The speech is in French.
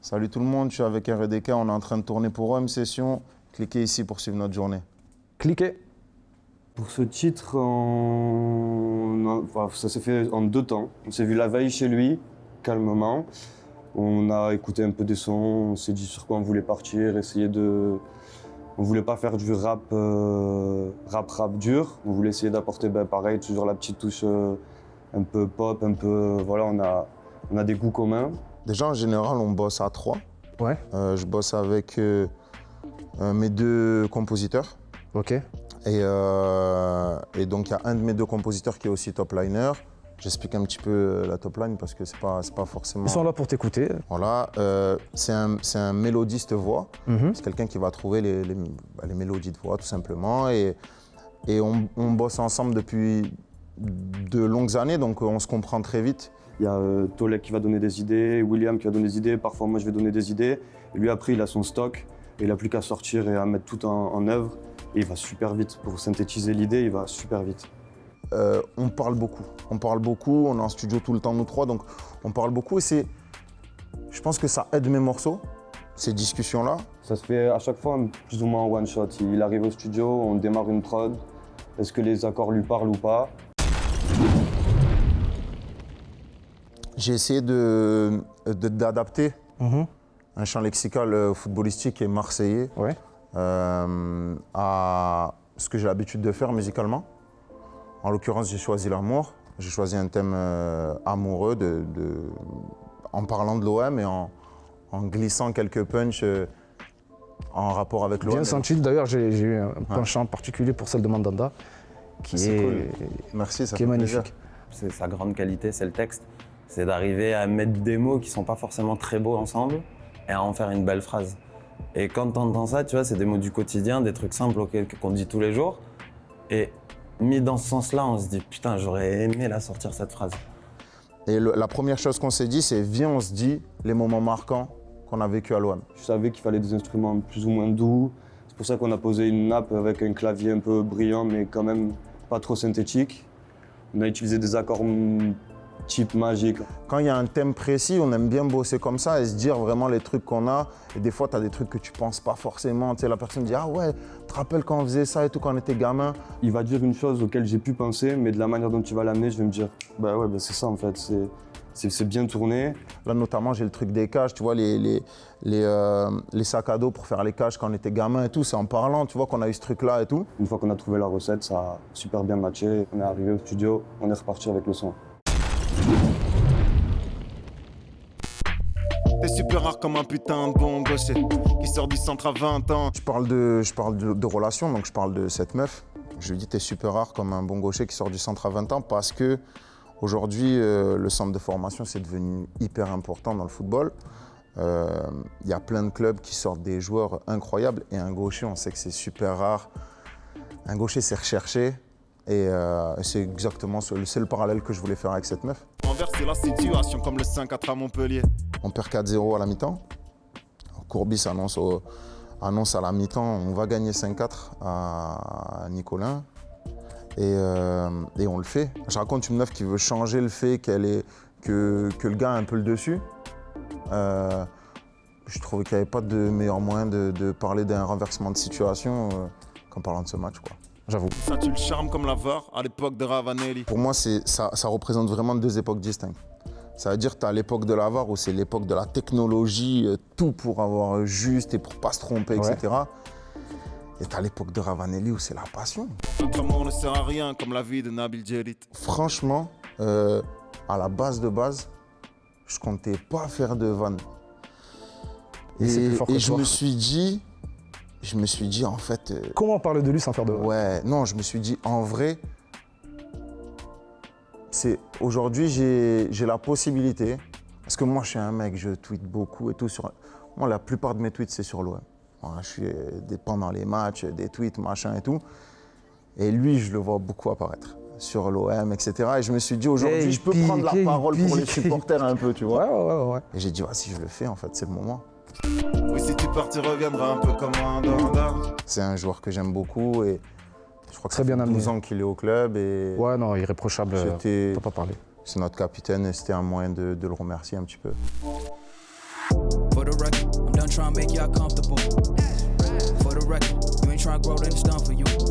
Salut tout le monde, je suis avec RDK, on est en train de tourner pour OM Session. Cliquez ici pour suivre notre journée. Cliquez. Pour ce titre, ça s'est fait en 2 temps. On s'est vu la veille chez lui, calmement. On a écouté un peu des sons, on s'est dit sur quoi on voulait partir, essayer de... On voulait pas faire du rap dur. On voulait essayer d'apporter, pareil, toujours la petite touche un peu pop, un peu... Voilà, on a des goûts communs. Déjà, en général, on bosse à 3. Ouais. Je bosse avec mes 2 compositeurs. Ok. Et donc, il y a un de mes 2 compositeurs qui est aussi top liner. J'explique un petit peu la top line parce que c'est pas forcément... Ils sont là pour t'écouter. Voilà, c'est un mélodiste voix. C'est quelqu'un qui va trouver les mélodies de voix, tout simplement. Et on bosse ensemble depuis de longues années, donc on se comprend très vite. Il y a Tolek qui va donner des idées, William qui va donner des idées, parfois moi je vais donner des idées. Et lui après il a son stock, et il n'a plus qu'à sortir et à mettre tout en œuvre. Et il va super vite, pour synthétiser l'idée, il va super vite. On parle beaucoup, on est en studio tout le temps nous 3, donc on parle beaucoup et je pense que ça aide mes morceaux, ces discussions-là. Ça se fait à chaque fois plus ou moins en one shot. Il arrive au studio, on démarre une prod, est-ce que les accords lui parlent ou pas? J'ai essayé d'adapter un champ lexical footballistique et marseillais à ce que j'ai l'habitude de faire musicalement. En l'occurrence, j'ai choisi l'amour. J'ai choisi un thème amoureux en parlant de l'OM et en glissant quelques punchs en rapport avec l'OM. Bien senti, d'ailleurs, j'ai eu un penchant particulier pour celle de Mandanda, qui est, cool. Merci, ça qui est fait magnifique. plaisir. C'est sa grande qualité, c'est le texte. C'est d'arriver à mettre des mots qui sont pas forcément très beaux ensemble et à en faire une belle phrase. Et quand tu entends ça, tu vois, c'est des mots du quotidien, des trucs simples qu'on dit tous les jours. Et mis dans ce sens-là, on se dit putain, j'aurais aimé la sortir cette phrase. Et la première chose qu'on s'est dit, c'est viens, on se dit les moments marquants qu'on a vécu à l'OM. Je savais qu'il fallait des instruments plus ou moins doux. C'est pour ça qu'on a posé une nappe avec un clavier un peu brillant, mais quand même pas trop synthétique. On a utilisé des accords type magique. Quand il y a un thème précis, on aime bien bosser comme ça et se dire vraiment les trucs qu'on a. Et des fois, tu as des trucs que tu penses pas forcément. Tu sais, la personne dit « Ah ouais, tu te rappelles quand on faisait ça et tout, quand on était gamin ?» Il va dire une chose auquel j'ai pu penser, mais de la manière dont tu vas l'amener, je vais me dire « Bah ouais, c'est ça en fait, c'est bien tourné. » Là, notamment, j'ai le truc des cages, tu vois, les sacs à dos pour faire les cages quand on était gamin et tout. C'est en parlant, tu vois, qu'on a eu ce truc-là et tout. Une fois qu'on a trouvé la recette, ça a super bien matché. On est arrivé au studio, on est reparti avec le son. T'es super rare comme un putain de bon gaucher qui sort du centre à 20 ans. Je parle de relation, donc je parle de cette meuf. Je lui dis t'es super rare comme un bon gaucher qui sort du centre à 20 ans parce que aujourd'hui le centre de formation c'est devenu hyper important dans le football. Il y a plein de clubs qui sortent des joueurs incroyables et un gaucher on sait que c'est super rare. Un gaucher c'est recherché. Et c'est exactement le parallèle que je voulais faire avec cette meuf. Renverser la situation comme le 5-4 à Montpellier. On perd 4-0 à la mi-temps. Courbis annonce à la mi-temps, on va gagner 5-4 à Nicolin. Et on le fait. Je raconte une meuf qui veut changer le fait que le gars a un peu le dessus. Je trouvais qu'il n'y avait pas de meilleur moyen de parler d'un renversement de situation qu'en parlant de ce match, quoi. J'avoue. Ça tue le charme comme la VAR à l'époque de Ravanelli. Pour moi, ça représente vraiment 2 époques distinctes. Ça veut dire que tu as l'époque de la VAR où c'est l'époque de la technologie, tout pour avoir juste et pour pas se tromper, etc. Et tu as l'époque de Ravanelli où c'est la passion. Notre amour ne sert à rien comme la vie de Nabil Djerit. Franchement, à la base de base, je comptais pas faire de vannes. Et je me suis dit en fait... Comment parler de lui sans faire de vannes? Ouais, non, je me suis dit en vrai, aujourd'hui j'ai la possibilité, parce que moi je suis un mec, je tweete beaucoup et tout. Moi la plupart de mes tweets c'est sur l'OM. Voilà, je suis pendant les matchs, des tweets, machin et tout. Et lui je le vois beaucoup apparaître sur l'OM, etc. Et je me suis dit aujourd'hui je peux prendre la parole pour les supporters un peu, tu vois. Ouais. Et j'ai dit si je le fais en fait, c'est le moment. Oui, si tu pars, tu reviendras un peu comme un dindon. C'est un joueur que j'aime beaucoup et je crois que Très ça bien fait amené. 12 ans qu'il est au club. Et Ouais, non, irréprochable, on peut pas parler. c'est notre capitaine et c'était un moyen de le remercier un petit peu. For the tryna make y'all comfortable. For the record, you ain't tryna grow, then it's done for you.